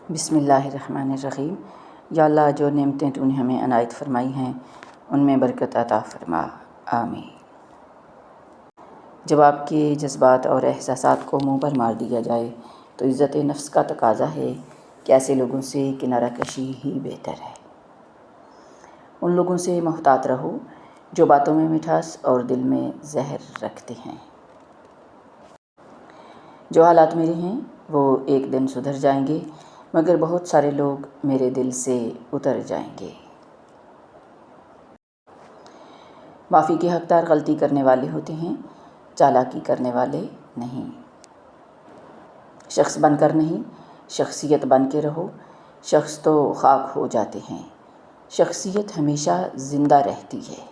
بسم اللہ الرحمن الرحیم۔ یا اللہ، جو نعمتیں تو نے ہمیں عنایت فرمائی ہیں ان میں برکت عطا فرما، آمین۔ جب آپ کے جذبات اور احساسات کو منہ پر مار دیا جائے تو عزت نفس کا تقاضا ہے کہ ایسے لوگوں سے کنارہ کشی ہی بہتر ہے۔ ان لوگوں سے محتاط رہو جو باتوں میں مٹھاس اور دل میں زہر رکھتے ہیں۔ جو حالات میرے ہیں وہ ایک دن سدھر جائیں گے، مگر بہت سارے لوگ میرے دل سے اتر جائیں گے۔ معافی کے حقدار غلطی کرنے والے ہوتے ہیں، چالاکی کرنے والے نہیں۔ شخص بن کر نہیں، شخصیت بن کے رہو۔ شخص تو خاک ہو جاتے ہیں، شخصیت ہمیشہ زندہ رہتی ہے۔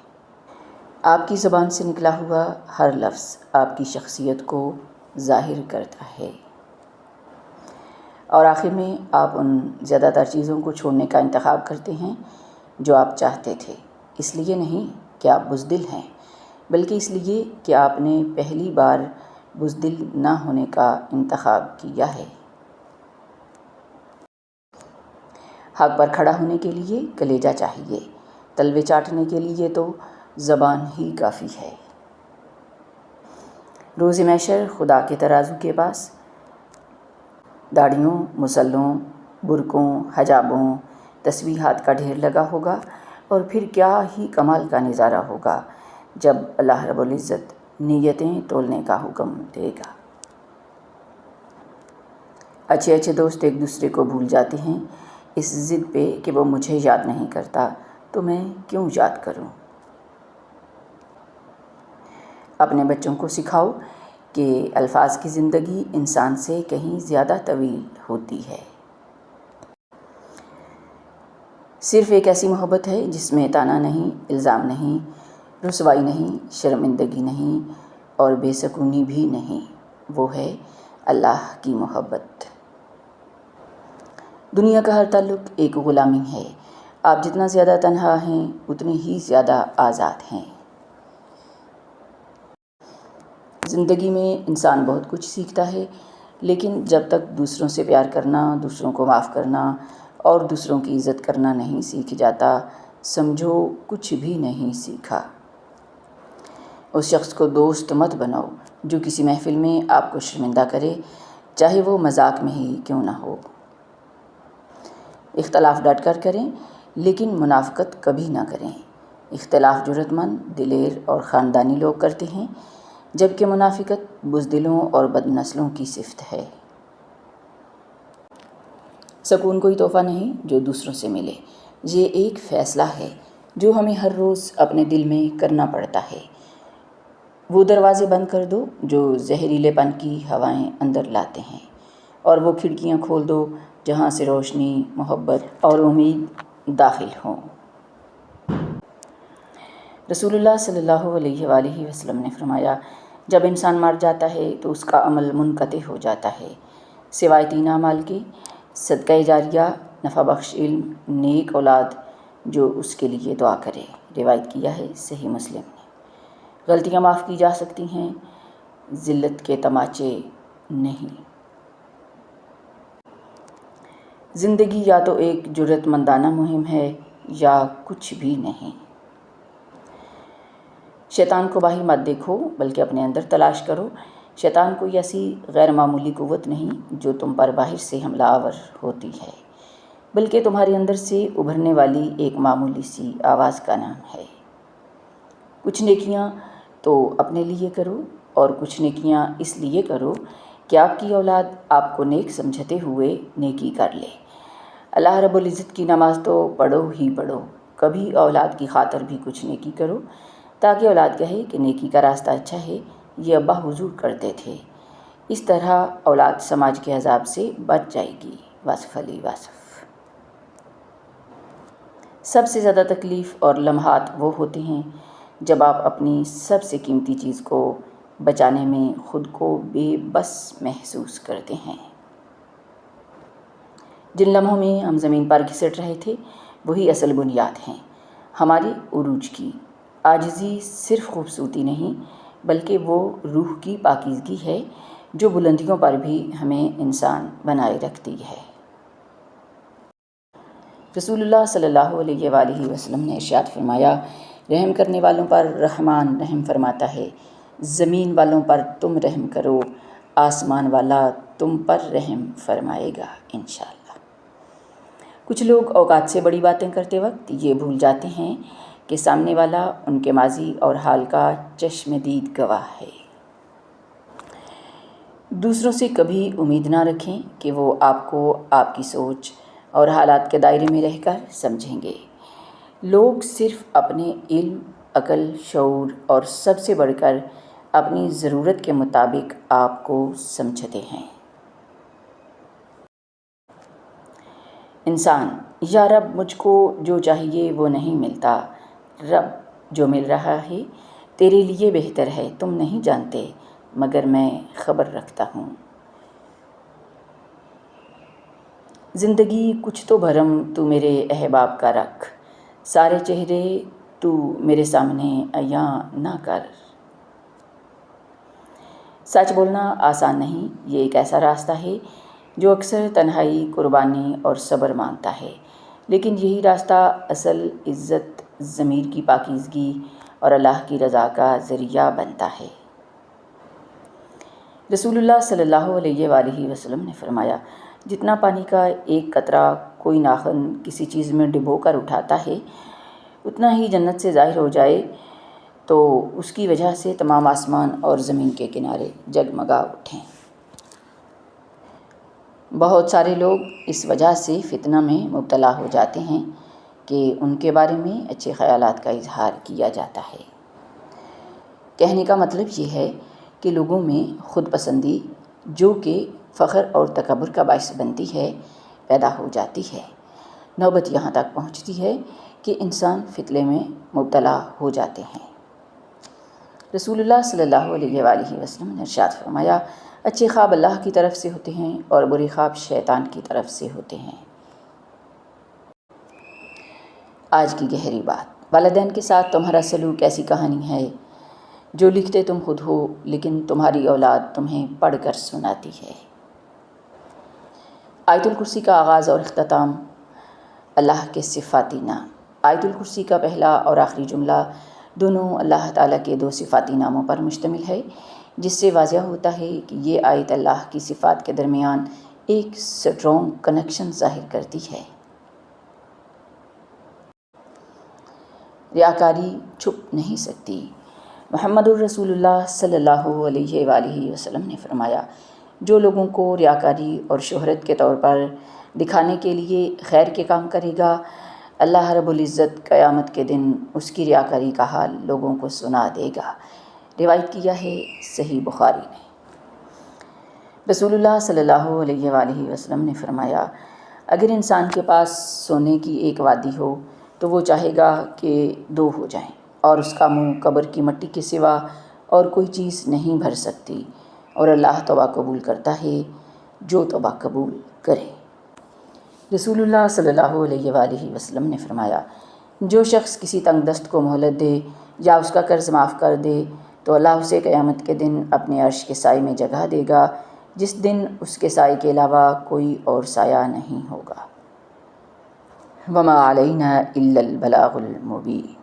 آپ کی زبان سے نکلا ہوا ہر لفظ آپ کی شخصیت کو ظاہر کرتا ہے۔ اور آخر میں آپ ان زیادہ تر چیزوں کو چھوڑنے کا انتخاب کرتے ہیں جو آپ چاہتے تھے، اس لیے نہیں کہ آپ بزدل ہیں، بلکہ اس لیے کہ آپ نے پہلی بار بزدل نہ ہونے کا انتخاب کیا ہے۔ حق پر کھڑا ہونے کے لیے کلیجہ چاہیے، تلوے چاٹنے کے لیے تو زبان ہی کافی ہے۔ روز محشر خدا کے ترازو کے پاس داڑھیوں، مصلوں، برقعوں، حجابوں، تسبیحات کا ڈھیر لگا ہوگا، اور پھر کیا ہی کمال کا نظارہ ہوگا جب اللہ رب العزت نیتیں تولنے کا حکم دے گا۔ اچھے اچھے دوست ایک دوسرے کو بھول جاتے ہیں اس ضد پہ کہ وہ مجھے یاد نہیں کرتا تو میں کیوں یاد کروں۔ اپنے بچوں کو سکھاؤ کہ الفاظ کی زندگی انسان سے کہیں زیادہ طویل ہوتی ہے۔ صرف ایک ایسی محبت ہے جس میں طعنہ نہیں، الزام نہیں، رسوائی نہیں، شرمندگی نہیں اور بے سکونی بھی نہیں، وہ ہے اللہ کی محبت۔ دنیا کا ہر تعلق ایک غلامی ہے۔ آپ جتنا زیادہ تنہا ہیں اتنے ہی زیادہ آزاد ہیں۔ زندگی میں انسان بہت کچھ سیکھتا ہے، لیکن جب تک دوسروں سے پیار کرنا، دوسروں کو معاف کرنا اور دوسروں کی عزت کرنا نہیں سیکھ جاتا، سمجھو کچھ بھی نہیں سیکھا۔ اس شخص کو دوست مت بناؤ جو کسی محفل میں آپ کو شرمندہ کرے، چاہے وہ مذاق میں ہی کیوں نہ ہو۔ اختلاف ڈٹ کر کریں، لیکن منافقت کبھی نہ کریں۔ اختلاف جرأت مند، دلیر اور خاندانی لوگ کرتے ہیں، جبکہ منافقت بزدلوں اور بد نسلوں کی صفت ہے۔ سکون کوئی تحفہ نہیں جو دوسروں سے ملے، یہ ایک فیصلہ ہے جو ہمیں ہر روز اپنے دل میں کرنا پڑتا ہے۔ وہ دروازے بند کر دو جو زہریلے پن کی ہوائیں اندر لاتے ہیں، اور وہ کھڑکیاں کھول دو جہاں سے روشنی، محبت اور امید داخل ہوں۔ رسول اللہ صلی اللہ علیہ وآلہ وسلم نے فرمایا، جب انسان مر جاتا ہے تو اس کا عمل منقطع ہو جاتا ہے، سوائے 3 اعمال کے: صدقہ جاریہ، نفع بخش علم، نیک اولاد جو اس کے لیے دعا کرے۔ روایت کیا ہے صحیح مسلم نے۔ غلطیاں معاف کی جا سکتی ہیں، ذلت کے تماچے نہیں۔ زندگی یا تو ایک جرأت مندانہ مہم ہے یا کچھ بھی نہیں۔ شیطان کو باہر مت دیکھو بلکہ اپنے اندر تلاش کرو۔ شیطان کوئی ایسی غیر معمولی قوت نہیں جو تم پر باہر سے حملہ آور ہوتی ہے، بلکہ تمہارے اندر سے ابھرنے والی ایک معمولی سی آواز کا نام ہے۔ کچھ نیکیاں تو اپنے لیے کرو اور کچھ نیکیاں اس لیے کرو کہ آپ کی اولاد آپ کو نیک سمجھتے ہوئے نیکی کر لے۔ اللہ رب العزت کی نماز تو پڑھو ہی پڑھو، کبھی اولاد کی خاطر بھی کچھ نیکی کرو تاکہ اولاد کہے کہ نیکی کا راستہ اچھا ہے، یہ ابا حضور کرتے تھے۔ اس طرح اولاد سماج کے عذاب سے بچ جائے گی۔ واصف علی واصف۔ سب سے زیادہ تکلیف اور لمحات وہ ہوتے ہیں جب آپ اپنی سب سے قیمتی چیز کو بچانے میں خود کو بے بس محسوس کرتے ہیں۔ جن لمحوں میں ہم زمین پر گھسٹ رہے تھے وہی اصل بنیاد ہیں ہمارے عروج کی۔ عاجزی صرف خوبصورتی نہیں بلکہ وہ روح کی پاکیزگی ہے جو بلندیوں پر بھی ہمیں انسان بنائے رکھتی ہے۔ رسول اللہ صلی اللہ علیہ وآلہ وسلم نے ارشاد فرمایا، رحم کرنے والوں پر رحمان رحم فرماتا ہے، زمین والوں پر تم رحم کرو، آسمان والا تم پر رحم فرمائے گا انشاءاللہ۔ کچھ لوگ اوقات سے بڑی باتیں کرتے وقت یہ بھول جاتے ہیں کہ سامنے والا ان کے ماضی اور حال کا چشم دید گواہ ہے۔ دوسروں سے کبھی امید نہ رکھیں کہ وہ آپ کو آپ کی سوچ اور حالات کے دائرے میں رہ کر سمجھیں گے۔ لوگ صرف اپنے علم، عقل، شعور اور سب سے بڑھ کر اپنی ضرورت کے مطابق آپ کو سمجھتے ہیں۔ انسان، یا رب مجھ کو جو چاہیے وہ نہیں ملتا، رب جو مل رہا ہے تیرے لیے بہتر ہے، تم نہیں جانتے مگر میں خبر رکھتا ہوں۔ زندگی کچھ تو بھرم تو میرے احباب کا رکھ، سارے چہرے تو میرے سامنے عیاں نہ کر۔ سچ بولنا آسان نہیں، یہ ایک ایسا راستہ ہے جو اکثر تنہائی، قربانی اور صبر مانگتا ہے، لیکن یہی راستہ اصل عزت، ضمیر کی پاکیزگی اور اللہ کی رضا کا ذریعہ بنتا ہے۔ رسول اللہ صلی اللہ علیہ وآلہ وسلم نے فرمایا، جتنا پانی کا ایک قطرہ کوئی ناخن کسی چیز میں ڈبو کر اٹھاتا ہے، اتنا ہی جنت سے ظاہر ہو جائے تو اس کی وجہ سے تمام آسمان اور زمین کے کنارے جگمگا اٹھیں۔ بہت سارے لوگ اس وجہ سے فتنہ میں مبتلا ہو جاتے ہیں کہ ان کے بارے میں اچھے خیالات کا اظہار کیا جاتا ہے۔ کہنے کا مطلب یہ ہے کہ لوگوں میں خود پسندی، جو کہ فخر اور تکبر کا باعث بنتی ہے، پیدا ہو جاتی ہے۔ نوبت یہاں تک پہنچتی ہے کہ انسان فتنے میں مبتلا ہو جاتے ہیں۔ رسول اللہ صلی اللہ علیہ وآلہ وسلم نے ارشاد فرمایا، اچھے خواب اللہ کی طرف سے ہوتے ہیں اور برے خواب شیطان کی طرف سے ہوتے ہیں۔ آج کی گہری بات، والدین کے ساتھ تمہارا سلوک ایسی کہانی ہے جو لکھتے تم خود ہو لیکن تمہاری اولاد تمہیں پڑھ کر سناتی ہے۔ آیت الکرسی کا آغاز اور اختتام اللہ کے صفاتی نام۔ آیت الکرسی کا پہلا اور آخری جملہ دونوں اللہ تعالیٰ کے دو صفاتی ناموں پر مشتمل ہے، جس سے واضح ہوتا ہے کہ یہ آیت اللہ کی صفات کے درمیان ایک سٹرونگ کنیکشن ظاہر کرتی ہے۔ ریاکاری چھپ نہیں سکتی۔ محمد الرسول اللہ صلی اللہ علیہ وآلہ وسلم نے فرمایا، جو لوگوں کو ریاکاری اور شہرت کے طور پر دکھانے کے لیے خیر کے کام کرے گا، اللہ رب العزت قیامت کے دن اس کی ریاکاری کا حال لوگوں کو سنا دے گا۔ روایت کیا ہے صحیح بخاری نے۔ رسول اللہ صلی اللہ علیہ وآلہ وسلم نے فرمایا، اگر انسان کے پاس سونے کی ایک وادی ہو تو وہ چاہے گا کہ دو ہو جائیں، اور اس کا منہ قبر کی مٹی کے سوا اور کوئی چیز نہیں بھر سکتی، اور اللہ توبہ قبول کرتا ہے جو توبہ قبول کرے۔ رسول اللہ صلی اللہ علیہ وآلہ وسلم نے فرمایا، جو شخص کسی تنگ دست کو مہلت دے یا اس کا قرض معاف کر دے تو اللہ اسے قیامت کے دن اپنے عرش کے سائے میں جگہ دے گا، جس دن اس کے سائے کے علاوہ کوئی اور سایہ نہیں ہوگا۔ وما علینا الا البلاغ المبین۔